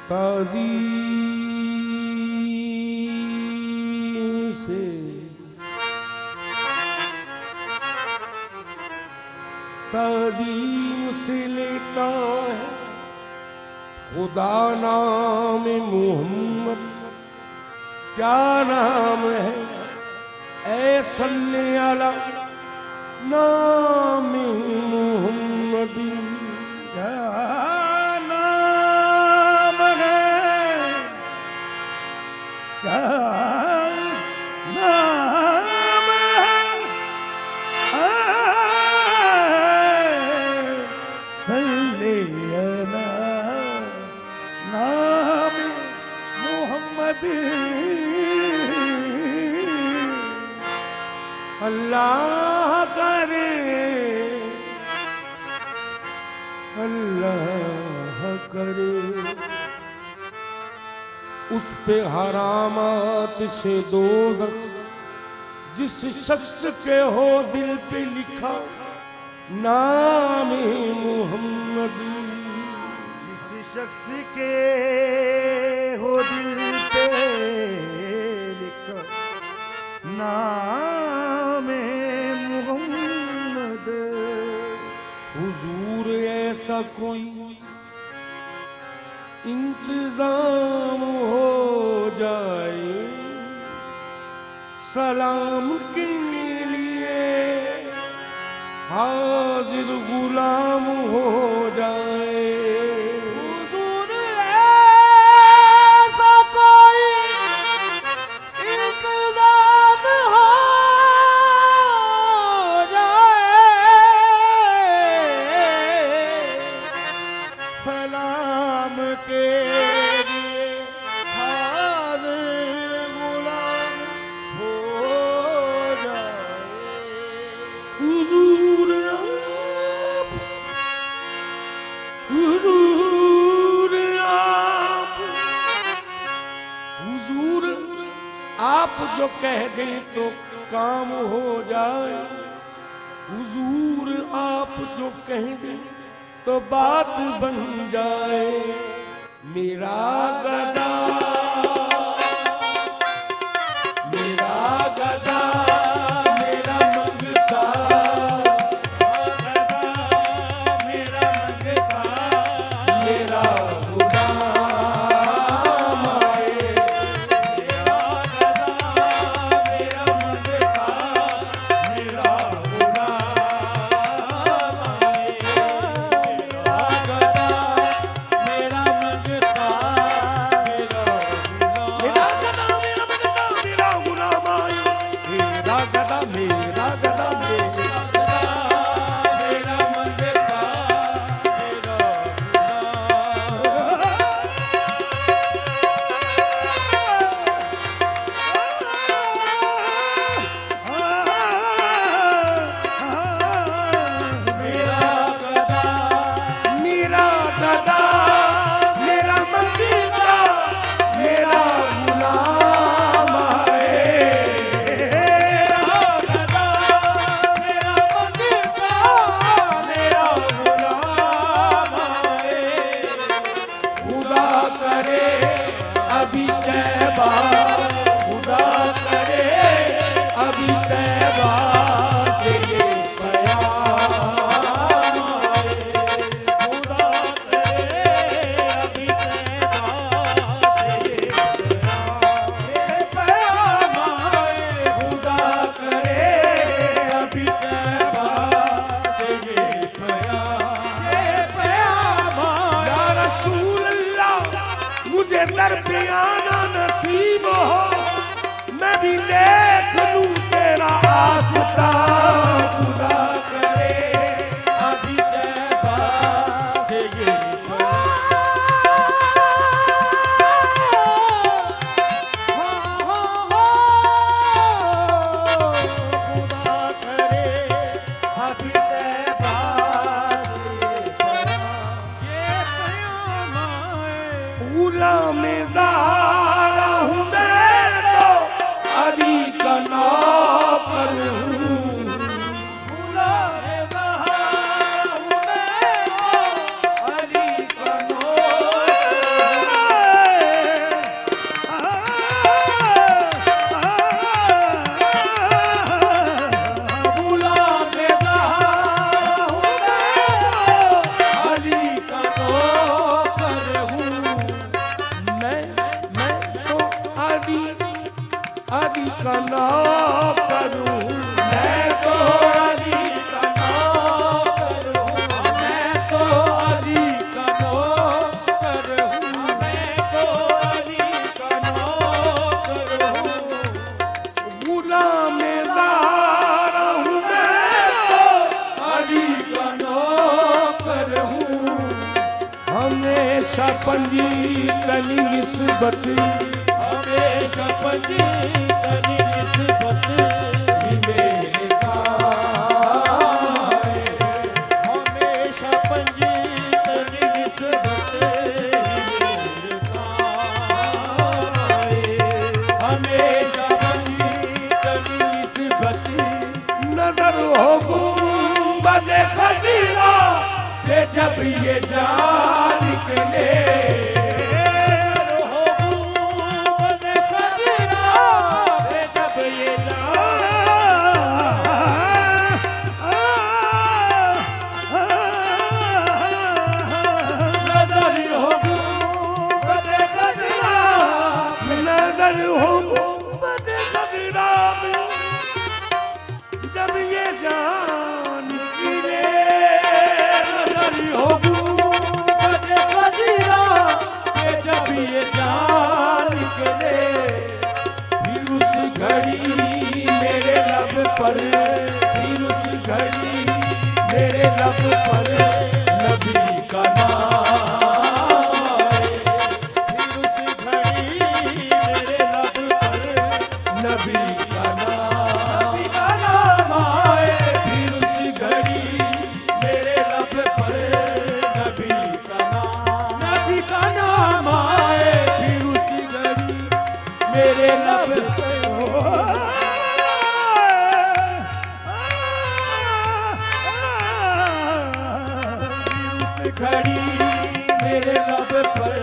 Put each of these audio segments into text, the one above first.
ताज़ीम से ताज़ीम से लेता है खुदा नाम मोहम्मद। क्या नाम है ऐ सल्ले अला नाम मोहम्मद। क्या नाम है, क्या नाम है सल्ले अला नाम मोहम्मद। अल्लाह करे, अल्लाह करे उस पे हरामात से दोज़ख जिस शख्स के हो दिल पे लिखा नाम मोहम्मद। जिस शख्स के हो दिल पे लिखा नाम मोहम्मद। हुजूर ऐसा कोई इंतजाम हो जाए सलाम के लिए हाजिर गुलाम हो जाए। हुजूर ऐसा कोई इंतजाम हो जाए सलाम के लिए हाजिर गुलाम हो जाए। हुजूर आप, हुजूर आप, हुजूर आप जो कह दें तो काम हो जाए। हुजूर आप जो कह दें तो बात बन जाए। मेरा गदा, मेरा गदा, मेरा मंगता, मेरा मंगता मेरा गुलाम आए। मेरा गदा मेरा मंगता मेरा गुलाम आए। मेरा गदा, मेरा मंगता, मेरा गदा, मेरा मंगता, मेरा गुलाम आए। मेरा गदा, मेरा गदा, मेरा गदा, मेरा मंगता, मेरा मेरा गदा, मेरा गदा, मेरा मंगता, मेरा गुलाम आए। मेरा गदा मेरा मंगता मेरा गुलाम आए। खुदा करे अभी तैबा, खुदा करे अभी तैबा से ये प्याम आए। खुदा करे अभी तैबा से ये प्याम आए। खुदा करे अभी तैबा से ये प्याम आए। या रसूल अल्लाह मुझे दर पे आना नसीब हो, मैं भी देख लूं तेरा आस्था। खुदा करे अभी तैबा से ये खुदा करे अभी तैबा से ये प्याम आए। गुलाम ज़ारा हूँ मैं तो अली का नौकर हूँ। गुलाम ज़ारा हूँ मैं तो अली का नौकर। पंजी तनी निस्बत हमेशा पंजी तनी निस्बत ही मेरे काम आए। हमेशा पंजी तनी निस्बत ही मेरे काम आए। हमेशा पंजी तनी निस्बत नजर हो गुंबद खजीरा पे जब ये जान निकले हो गुंबद खजीरा पे जब ये नजर हो गुंबद खजीरा नजर हो गुंबद खजीरा पे जब ये जान निकले नजर हो गुंबद खजीरा पे जब ये जान निकले फिर उस घड़ी मेरे लब पर फिर उस घड़ी मेरे लब पर नबी का नाम आए। फिर उस घड़ी मेरे लब पर नबी का नाम आए। फिर उस घड़ी मेरे लब पर नबी का नाम नबी का नाम आए। फिर उस घड़ी मेरे लब पर घड़ी मेरे लब पर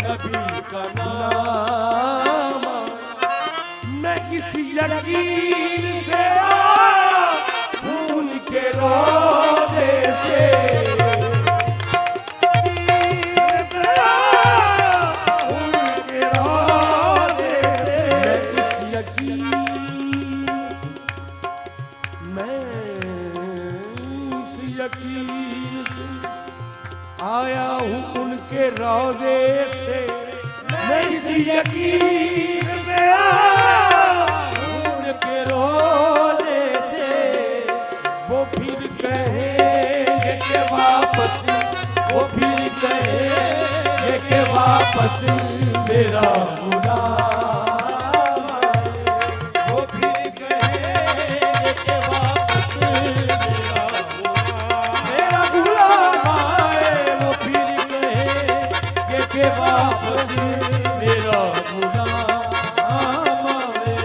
नबी का नाम मैं इस यकीन से आया हूं उनके रोज़े से उनके रोज़े से मैं इस यकीन से मैं इस यकीन से आया हूं उनके रोज़े से मैं इस यकीन पे आया उनके रोज़े से वो फिर कहेंगे कि वापस वो फिर कहेंगे कि वापस मेरा गुलाम वो फिर कहेंगे कि वापस मेरा गुलाम आए। वो फिर कहेंगे कि वापस मेरा गुलाम आए।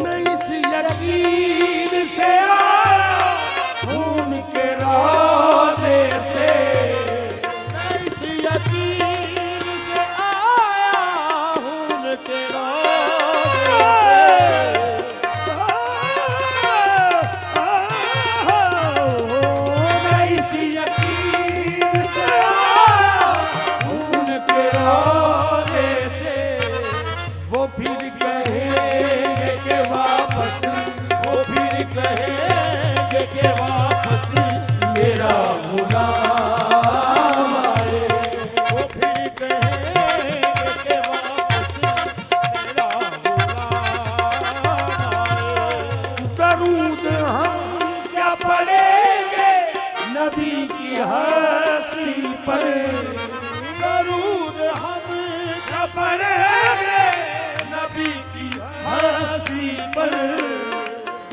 मैं इस यकीन से आया हूं उनके रोज़े से मैं इस यकीन से आया हूं उनके रोज़े मैं इस यकीन से आया हूं उनके रोज़े से वो फिर कहेंगे कि वापस वो फिर कहेंगे कि वापस मेरा गुलाम आए। वो फिर कहेंगे कि वापस मेरा गुलाम आए। दरूद हम क्या पढ़ेंगे नबी की हस्ती पर दरूद हम क्या पढ़ेंगे नबी की हस्ती पर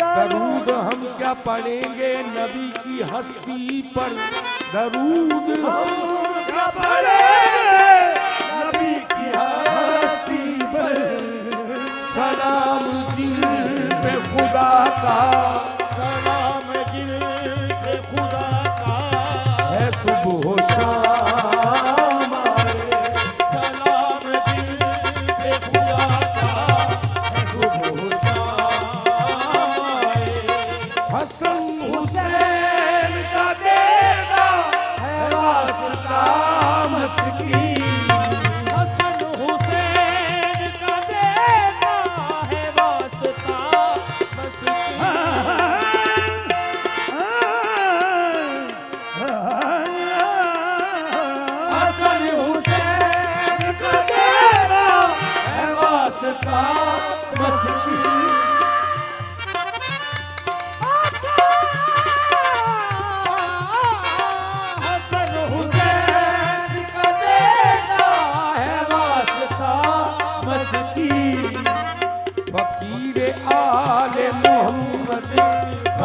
दरूद हम क्या पढ़ेंगे नबी की हस्ती पर दरूद हम क्या पढ़ेंगे नबी की हस्ती पर सलाम जिन पे खुदा का सलाम जिन पे खुदा का है सुबह शाम आए। सलाम जिन पे खुदा का है सुबह शाम आए। हसन हुसैन का बेटा है वास्ता मस्की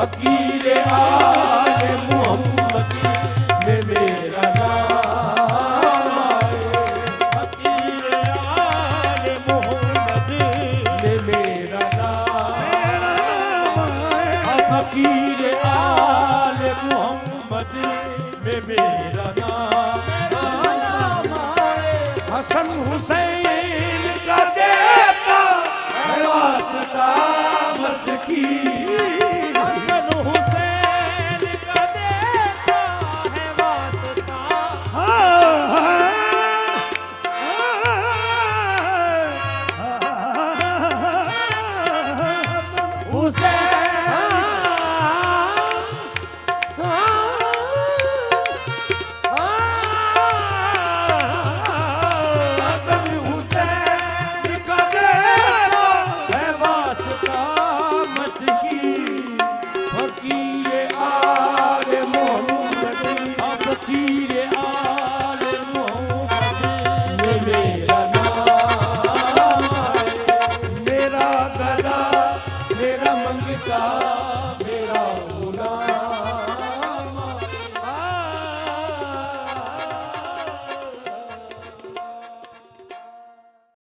फकीर आले मोहम्मदी में मेरा नाम आए, फकीर आले मोहम्मद में मेरा नाम आए, फकीर आले मोहम्मद में मेरा नाम आए। हसन हुसैन का देता है वास्ता मस्की